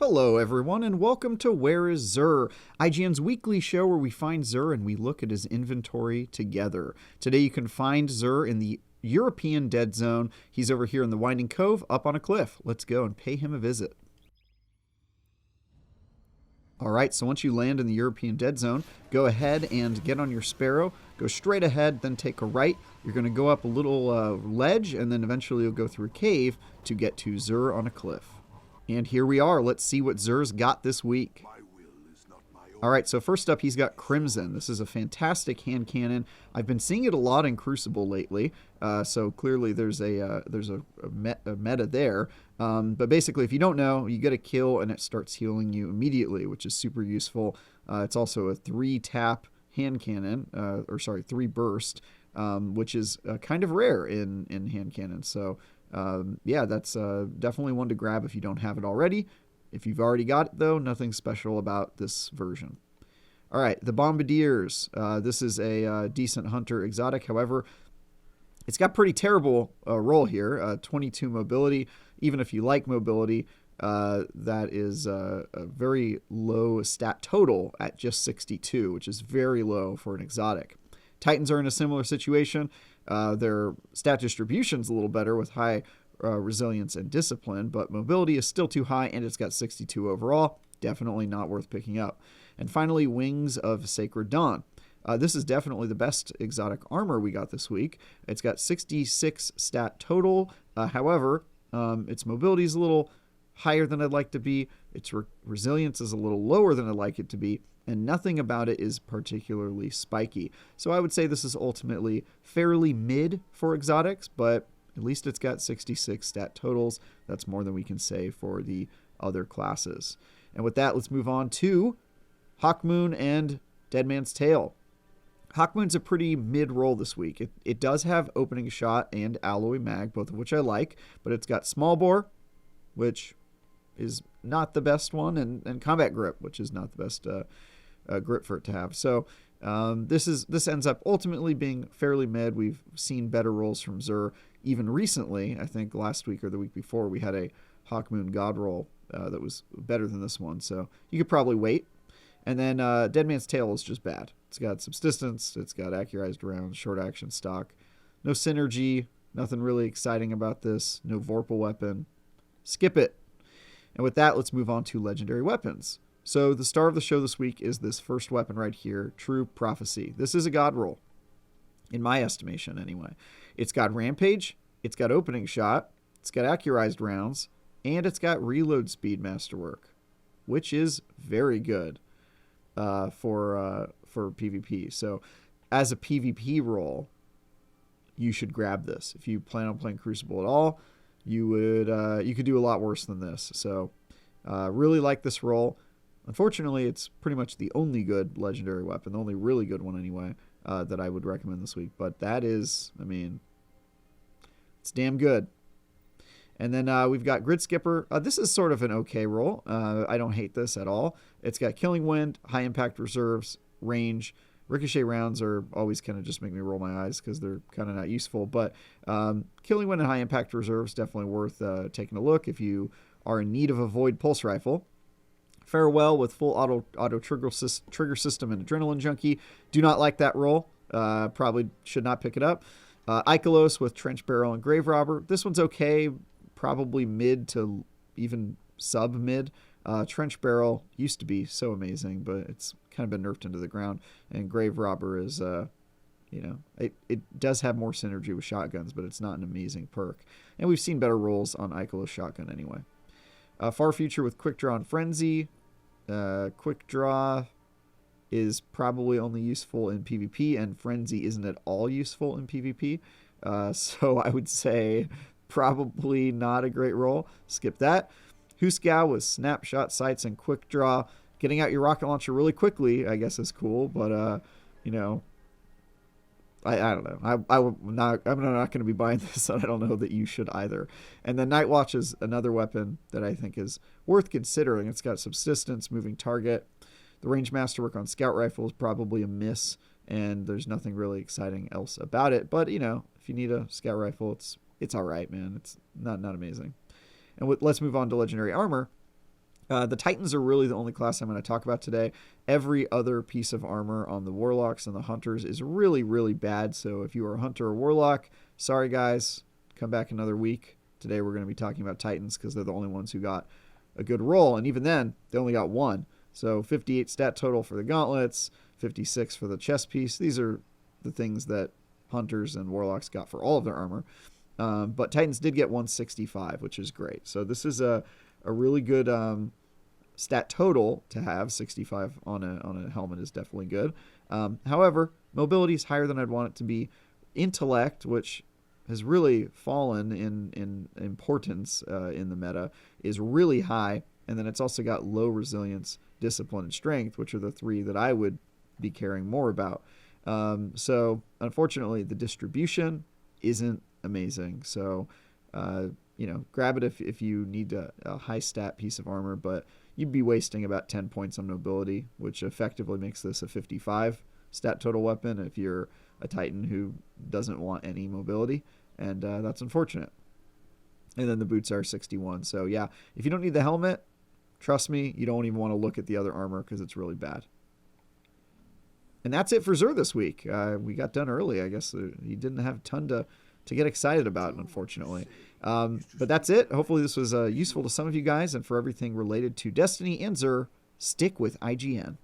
Hello, everyone, and welcome to Where is Xur, IGN's weekly show where we find Xur and we look at his inventory together. Today you can find Xur in the European Dead Zone. He's over here in the Winding Cove, up on a cliff. Let's go and pay him a visit. Alright, so once you land in the European Dead Zone, go ahead and get on your Sparrow, go straight ahead, then take a right. You're going to go up a little ledge, and then eventually you'll go through a cave to get to Xur on a cliff. And here we are. Let's see what Xur's got this week. Alright, so first up, he's got Crimson. This is a fantastic hand cannon. I've been seeing it a lot in Crucible lately, so clearly there's a meta there. But basically, if you don't know, you get a kill and it starts healing you immediately, which is super useful. It's also a 3-tap hand cannon, 3-burst, which is kind of rare in hand cannons. So yeah, that's definitely one to grab if you don't have it already. If you've already got it, though, nothing special about this version. All right, the Bombardiers. This is a decent hunter exotic. However, it's got pretty terrible roll here. 22 mobility. Even if you like mobility, that is a very low stat total at just 62, which is very low for an exotic. Titans are in a similar situation. Their stat distribution's a little better with high resilience and discipline, but mobility is still too high, and it's got 62 overall. Definitely not worth picking up. And finally, Wings of Sacred Dawn. This is definitely the best exotic armor we got this week. It's got 66 stat total. However, its mobility is a little higher than I'd like to be. Its resilience is a little lower than I'd like it to be, and nothing about it is particularly spiky. So I would say this is ultimately fairly mid for exotics, but at least it's got 66 stat totals. That's more than we can say for the other classes. And with that, let's move on to Hawkmoon and Dead Man's Tale. Hawkmoon's a pretty mid-roll this week. It does have opening shot and alloy mag, both of which I like, but it's got small bore, which is not the best one, and combat grip, which is not the best grip for it to have. So this ends up ultimately being fairly mid. We've seen better rolls from Xur even recently. I think last week or the week before we had a Hawkmoon God roll that was better than this one. So you could probably wait. And then Dead Man's Tale is just bad. It's got subsistence. It's got accurized rounds, short action stock. No synergy. Nothing really exciting about this. No Vorpal weapon. Skip it. And with that, let's move on to legendary weapons. So the star of the show this week is this first weapon right here, True Prophecy. This is a god roll, in my estimation anyway. It's got Rampage, it's got Opening Shot, it's got Accurized Rounds, and it's got Reload Speed Masterwork, which is very good for PvP. So as a PvP roll, you should grab this. If you plan on playing Crucible at all, you could do a lot worse than this. So really like this roll. Unfortunately, it's pretty much the only good legendary weapon, the only really good one anyway, that I would recommend this week. But that is, I mean, it's damn good. And then we've got Grid Skipper. This is sort of an okay roll. I don't hate this at all. It's got Killing Wind, High Impact Reserves, Range. Ricochet rounds are always kind of just make me roll my eyes because they're kind of not useful. But Killing Wind and High Impact Reserves definitely worth taking a look if you are in need of a Void Pulse Rifle. Farewell with full auto trigger system and Adrenaline Junkie. Do not like that roll. Probably should not pick it up. Ikelos with Trench Barrel and Grave Robber. This one's okay. Probably mid to even sub-mid. Trench Barrel used to be so amazing, but it's kind of been nerfed into the ground. And Grave Robber is, it does have more synergy with shotguns, but it's not an amazing perk. And we've seen better rolls on Ikelos Shotgun anyway. Far Future with Quick Draw and Frenzy. Quick Draw is probably only useful in PvP, and Frenzy isn't at all useful in PvP. So I would say probably not a great roll. Skip that. Husgao with Snapshot Sights and Quick Draw. Getting out your rocket launcher really quickly, I guess, is cool, but, I don't know. I'm not going to be buying this, and I don't know that you should either. And then Night Watch is another weapon that I think is worth considering. It's got Subsistence, Moving Target. The Range Masterwork on Scout Rifle is probably a miss, and there's nothing really exciting else about it. But, if you need a Scout Rifle, it's all right, man. It's not amazing. And let's move on to Legendary Armor. The Titans are really the only class I'm going to talk about today. Every other piece of armor on the Warlocks and the Hunters is really, really bad. So if you are a Hunter or Warlock, sorry guys, come back another week. Today we're going to be talking about Titans because they're the only ones who got a good roll. And even then, they only got one. So 58 stat total for the gauntlets, 56 for the chest piece. These are the things that Hunters and Warlocks got for all of their armor. But Titans did get 165, which is great. So this is a really good stat total to have. 65 on a helmet is definitely good. However, mobility is higher than I'd want it to be. Intellect, which has really fallen in importance in the meta, is really high. And then it's also got low resilience, discipline, and strength, which are the three that I would be caring more about. So unfortunately, the distribution isn't amazing. So grab it if you need a high stat piece of armor, but you'd be wasting about 10 points on mobility, which effectively makes this a 55 stat total weapon if you're a Titan who doesn't want any mobility, and that's unfortunate. And then the boots are 61. So yeah, if you don't need the helmet, trust me, you don't even want to look at the other armor because it's really bad. And that's it for Xur this week. We got done early. I guess he didn't have a ton to get excited about, unfortunately. But that's it. Hopefully this was useful to some of you guys. And for everything related to Destiny and Xur, stick with IGN.